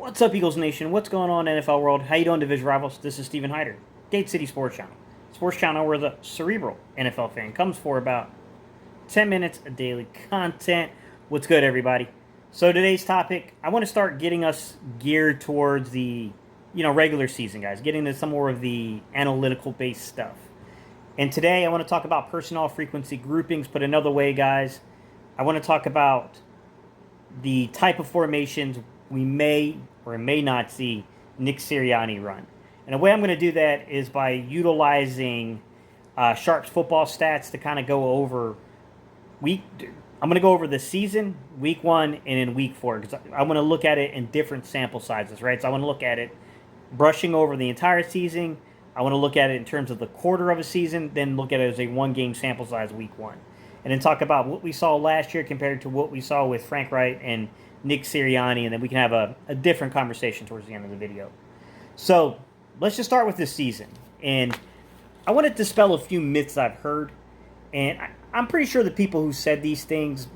What's up, Eagles Nation? What's going on, NFL world? How you doing, division rivals? This is Steven Hyder, Gate City Sports Channel. Sports Channel where the cerebral NFL fan comes for about 10 minutes of daily content. What's good, everybody? So today's topic, I want to start getting us geared towards the, regular season, guys. Getting to some more of the analytical-based stuff. And today I want to talk about personnel frequency groupings. Put another way, guys, I want to talk about the type of formations we may or may not see Nick Sirianni run. And the way I'm going to do that is by utilizing Sharps football stats to kind of go over I'm going to go over the season, week 1, and in week 4, because I want to look at it in different sample sizes, right? So I want to look at it brushing over the entire season. I want to look at it in terms of the quarter of a season, then look at it as a one-game sample size week 1. And then talk about what we saw last year compared to what we saw with Frank Wright and Nick Sirianni, and then we can have a different conversation towards the end of the video. So let's just start with this season. And I want to dispel a few myths I've heard. And I'm pretty sure the people who said these things,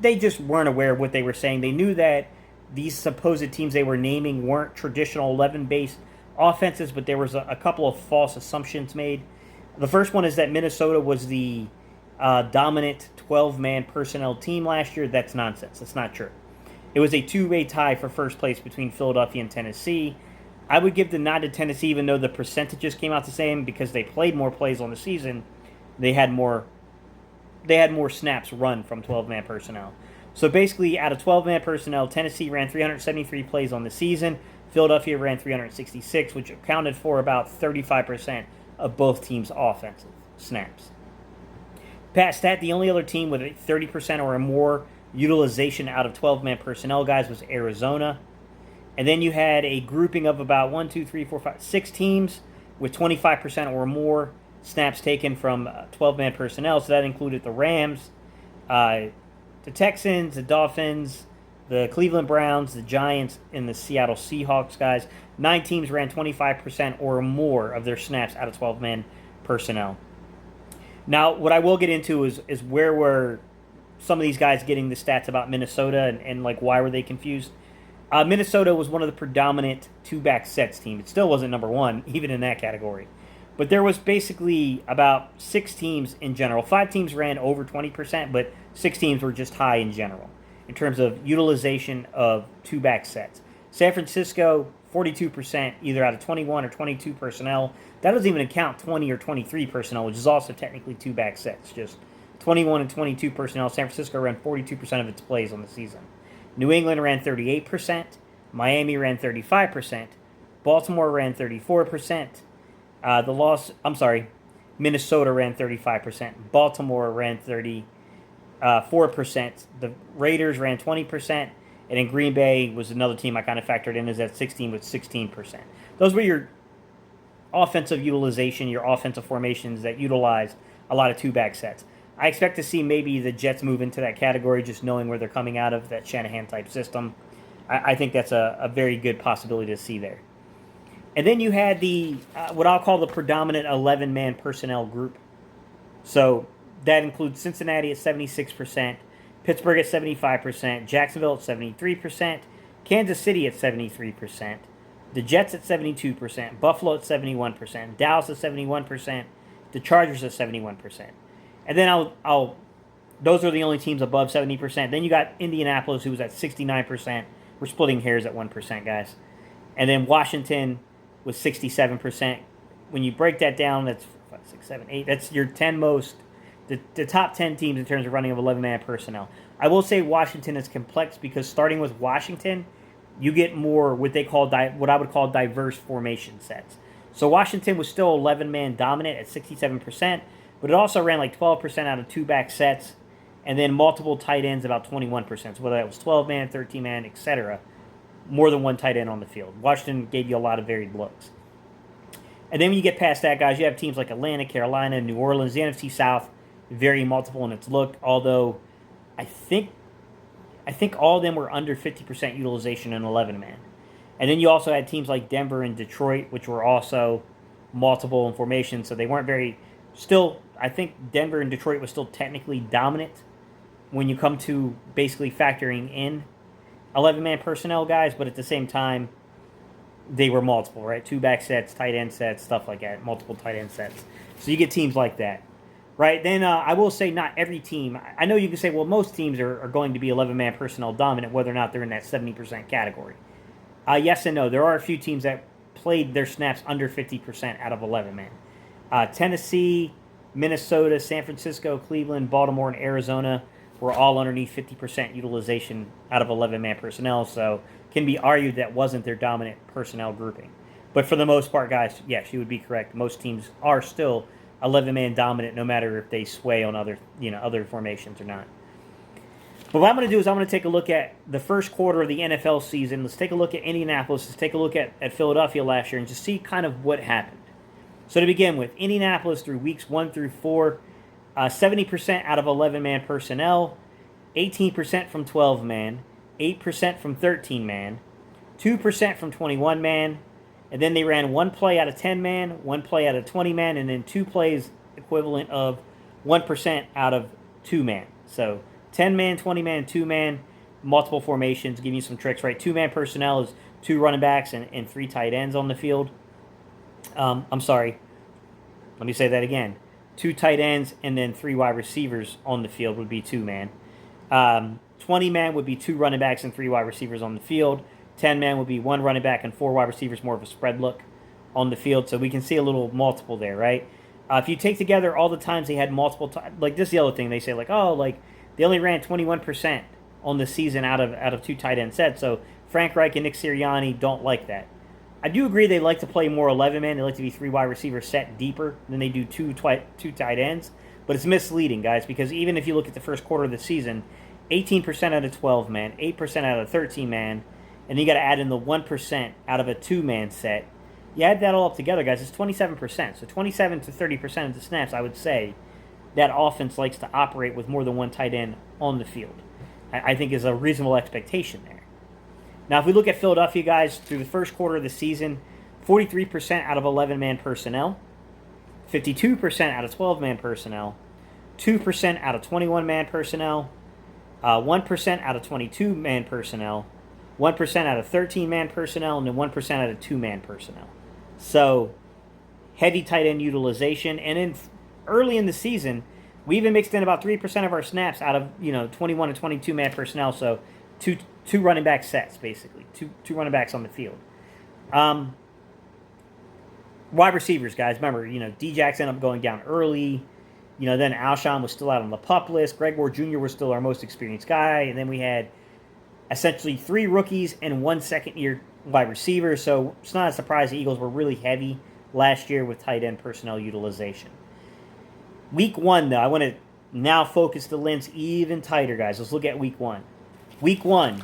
they just weren't aware of what they were saying. They knew that these supposed teams they were naming weren't traditional 11-based offenses, but there was a couple of false assumptions made. The first one is that Minnesota was the dominant 12-man personnel team last year. That's nonsense. That's not true. It was a two-way tie for first place between Philadelphia and Tennessee. I would give the nod to Tennessee, even though the percentages came out the same, because they played more plays on the season. They had more snaps run from 12-man personnel. So basically, out of 12-man personnel, Tennessee ran 373 plays on the season. Philadelphia ran 366, which accounted for about 35% of both teams' offensive snaps. Past that, the only other team with a 30% or more utilization out of 12-man personnel, guys, was Arizona. And then you had a grouping of about 6 teams with 25% or more snaps taken from 12-man personnel. So that included the Rams, the Texans, the Dolphins, the Cleveland Browns, the Giants, and the Seattle Seahawks, guys. 9 teams ran 25% or more of their snaps out of 12-man personnel. Now, what I will get into is where were some of these guys getting the stats about Minnesota and like, why were they confused? Minnesota was one of the predominant two-back sets team. It still wasn't number one, even in that category. But there was basically about 6 teams in general. 5 teams ran over 20%, but 6 teams were just high in general in terms of utilization of two-back sets. San Francisco, 42%, either out of 21 or 22 personnel. That doesn't even count 20 or 23 personnel, which is also technically two-back sets. Just 21 and 22 personnel. San Francisco ran 42% of its plays on the season. New England ran 38%. Miami ran 35%. Baltimore ran 34%. Minnesota ran 35%. Baltimore ran 34%. The Raiders ran 20%. And then Green Bay was another team I kind of factored in as that 16 with 16%. Those were your offensive utilization, your offensive formations that utilize a lot of two-back sets. I expect to see maybe the Jets move into that category, just knowing where they're coming out of, that Shanahan-type system. I think that's a very good possibility to see there. And then you had the what I'll call the predominant 11-man personnel group. So that includes Cincinnati at 76%, Pittsburgh at 75%, Jacksonville at 73%, Kansas City at 73%, the Jets at 72%, Buffalo at 71%, Dallas at 71%, the Chargers at 71%. And then those are the only teams above 70%. Then you got Indianapolis, who was at 69%. We're splitting hairs at 1%, guys. And then Washington was 67%. When you break that down, that's 5, 6, 7, 8. That's your 10 most, the top 10 teams in terms of running of 11-man personnel. I will say Washington is complex because starting with Washington, you get more what I would call diverse formation sets. So Washington was still 11-man dominant at 67%. But it also ran like 12% out of two-back sets, and then multiple tight ends about 21%. So whether that was 12-man, 13-man, etc., more than one tight end on the field. Washington gave you a lot of varied looks. And then when you get past that, guys, you have teams like Atlanta, Carolina, New Orleans, the NFC South, very multiple in its look, although I think all of them were under 50% utilization in 11-man. And then you also had teams like Denver and Detroit, which were also multiple in formation, so they weren't very... Still, I think Denver and Detroit was still technically dominant when you come to basically factoring in 11-man personnel guys, but at the same time, they were multiple, right? 2 back sets, tight end sets, stuff like that, multiple tight end sets. So you get teams like that, right? Then I will say not every team. I know you can say, well, most teams are going to be 11-man personnel dominant, whether or not they're in that 70% category. Yes and no. There are a few teams that played their snaps under 50% out of 11-man. Tennessee, Minnesota, San Francisco, Cleveland, Baltimore, and Arizona were all underneath 50% utilization out of 11-man personnel, so can be argued that wasn't their dominant personnel grouping. But for the most part, guys, yes, you would be correct. Most teams are still 11-man dominant, no matter if they sway on other formations or not. But what I'm going to do is I'm going to take a look at the first quarter of the NFL season. Let's take a look at Indianapolis. Let's take a look at Philadelphia last year and just see kind of what happened. So to begin with, Indianapolis through weeks 1 through 4, 70% out of 11-man personnel, 18% from 12-man, 8% from 13-man, 2% from 21-man, and then they ran 1 play out of 10-man, 1 play out of 20-man, and then 2 plays equivalent of 1% out of 2-man. So 10-man, 20-man, 2-man, multiple formations, give you some tricks, right? 2-man personnel is 2 running backs and 3 tight ends on the field. I'm sorry. Let me say that again. 2 tight ends and then 3 wide receivers on the field would be 2-man. 20-man would be 2 running backs and 3 wide receivers on the field. 10-man would be 1 running back and 4 wide receivers, more of a spread look on the field. So we can see a little multiple there, right? If you take together all the times they had multiple like this is the other thing they say, like, oh, like they only ran 21% on the season out of 2 tight end sets. So Frank Reich and Nick Sirianni don't like that. I do agree they like to play more 11-man. They like to be 3 wide receivers set deeper than they do 2 tight ends. But it's misleading, guys, because even if you look at the first quarter of the season, 18% out of 12-man, 8% out of 13-man, and you got to add in the 1% out of a 2-man set. You add that all up together, guys, it's 27%. So 27 to 30% of the snaps, I would say, that offense likes to operate with more than 1 tight end on the field. I think is a reasonable expectation there. Now, if we look at Philadelphia, guys, through the first quarter of the season, 43% out of 11-man personnel, 52% out of 12-man personnel, 2% out of 21-man personnel, 1% out of 22-man personnel, 1% out of 13-man personnel, and then 1% out of 2-man personnel. So, heavy tight end utilization. And then early in the season, we even mixed in about 3% of our snaps out of 21 and 22-man personnel. So, two running back sets, basically. Two running backs on the field. Wide receivers, guys. Remember, D-Jax ended up going down early. Then Alshon was still out on the PUP list. Greg Ward Jr. was still our most experienced guy. And then we had essentially 3 rookies and 1 second-year wide receiver. So it's not a surprise the Eagles were really heavy last year with tight end personnel utilization. Week 1, though, I want to now focus the lens even tighter, guys. Let's look at Week 1. Week 1,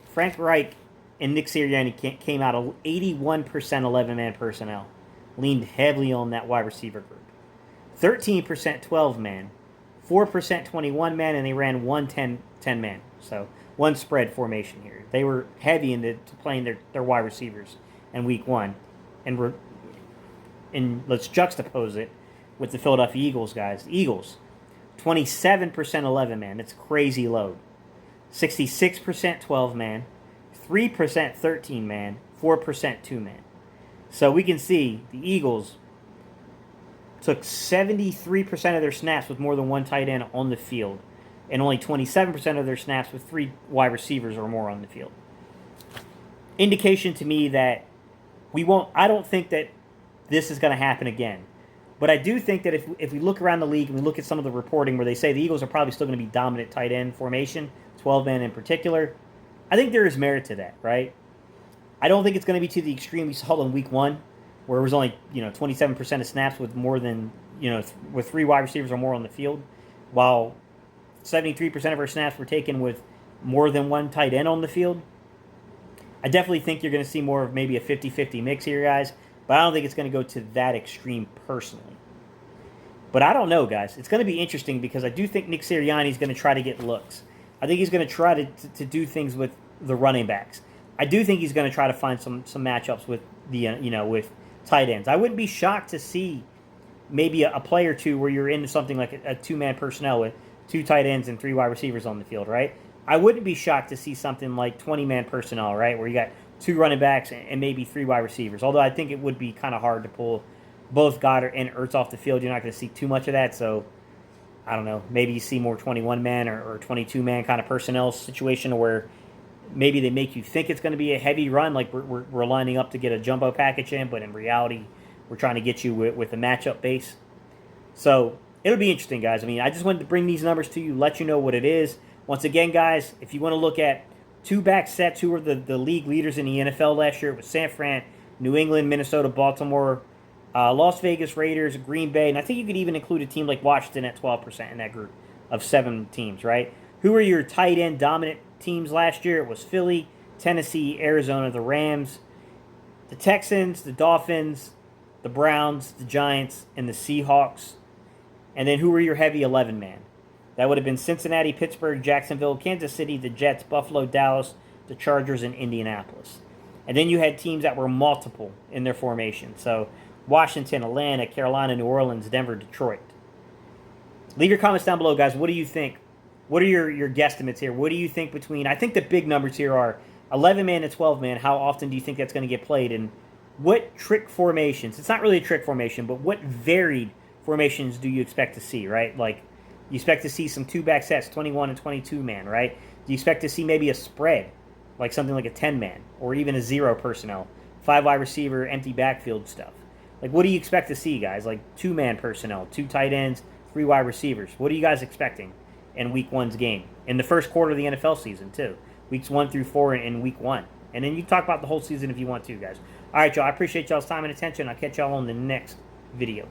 Frank Reich and Nick Sirianni came out of 81% 11-man personnel. Leaned heavily on that wide receiver group. 13% 12-man, 4% 21-man, and they ran 1 10-man. So 1 spread formation here. They were heavy into playing their wide receivers in Week 1. And let's juxtapose it with the Philadelphia Eagles, guys. The Eagles, 27% 11-man. That's a crazy load. 66% 12-man, 3% 13-man, 4% 2-man. So we can see the Eagles took 73% of their snaps with more than 1 tight end on the field, and only 27% of their snaps with 3 wide receivers or more on the field. Indication to me that I don't think that this is going to happen again. But I do think that if we look around the league and we look at some of the reporting where they say the Eagles are probably still going to be dominant tight end formation, 12-man in particular, I think there is merit to that, right? I don't think it's going to be to the extreme we saw in Week 1, where it was only 27% of snaps with more than with 3 wide receivers or more on the field, while 73% of our snaps were taken with more than 1 tight end on the field. I definitely think you're going to see more of maybe a 50-50 mix here, guys, but I don't think it's going to go to that extreme personally. But I don't know, guys. It's going to be interesting because I do think Nick Sirianni is going to try to get looks. I think he's going to try to do things with the running backs. I do think he's going to try to find some matchups with the with tight ends. I wouldn't be shocked to see maybe a play or two where you're into something like a 2-man personnel with 2 tight ends and 3 wide receivers on the field, right? I wouldn't be shocked to see something like 20-man personnel, right, where you got 2 running backs and maybe 3 wide receivers. Although I think it would be kind of hard to pull both Goedert and Ertz off the field. You're not going to see too much of that, so I don't know. Maybe you see more 21-man or 22-man kind of personnel situation where maybe they make you think it's going to be a heavy run, like we're lining up to get a jumbo package in, but in reality, we're trying to get you with a matchup base. So it'll be interesting, guys. I mean, I just wanted to bring these numbers to you, let you know what it is. Once again, guys, if you want to look at 2 back sets, who were the league leaders in the NFL last year, it was San Fran, New England, Minnesota, Baltimore, Las Vegas Raiders, Green Bay, and I think you could even include a team like Washington at 12% in that group of 7 teams, right? Who were your tight end dominant teams last year? It was Philly, Tennessee, Arizona, the Rams, the Texans, the Dolphins, the Browns, the Giants, and the Seahawks. And then who were your heavy 11-man? That would have been Cincinnati, Pittsburgh, Jacksonville, Kansas City, the Jets, Buffalo, Dallas, the Chargers, and Indianapolis. And then you had teams that were multiple in their formation. So Washington, Atlanta, Carolina, New Orleans, Denver, Detroit. Leave your comments down below, guys. What do you think? What are your guesstimates here? What do you think between... I think the big numbers here are 11-man and 12-man. How often do you think that's going to get played? And what trick formations... It's not really a trick formation, but what varied formations do you expect to see, right? Like, you expect to see some 2-back sets, 21 and 22-man, right? Do you expect to see maybe a spread, like something like a 10-man, or even a 0 personnel, 5 wide receiver, empty backfield stuff? Like, what do you expect to see, guys? Like 2-man personnel, 2 tight ends, 3 wide receivers. What are you guys expecting in Week 1's game? In the first quarter of the NFL season, too. Weeks 1 through 4 in Week 1. And then you can talk about the whole season if you want to, guys. All right, y'all. I appreciate y'all's time and attention. I'll catch y'all on the next video.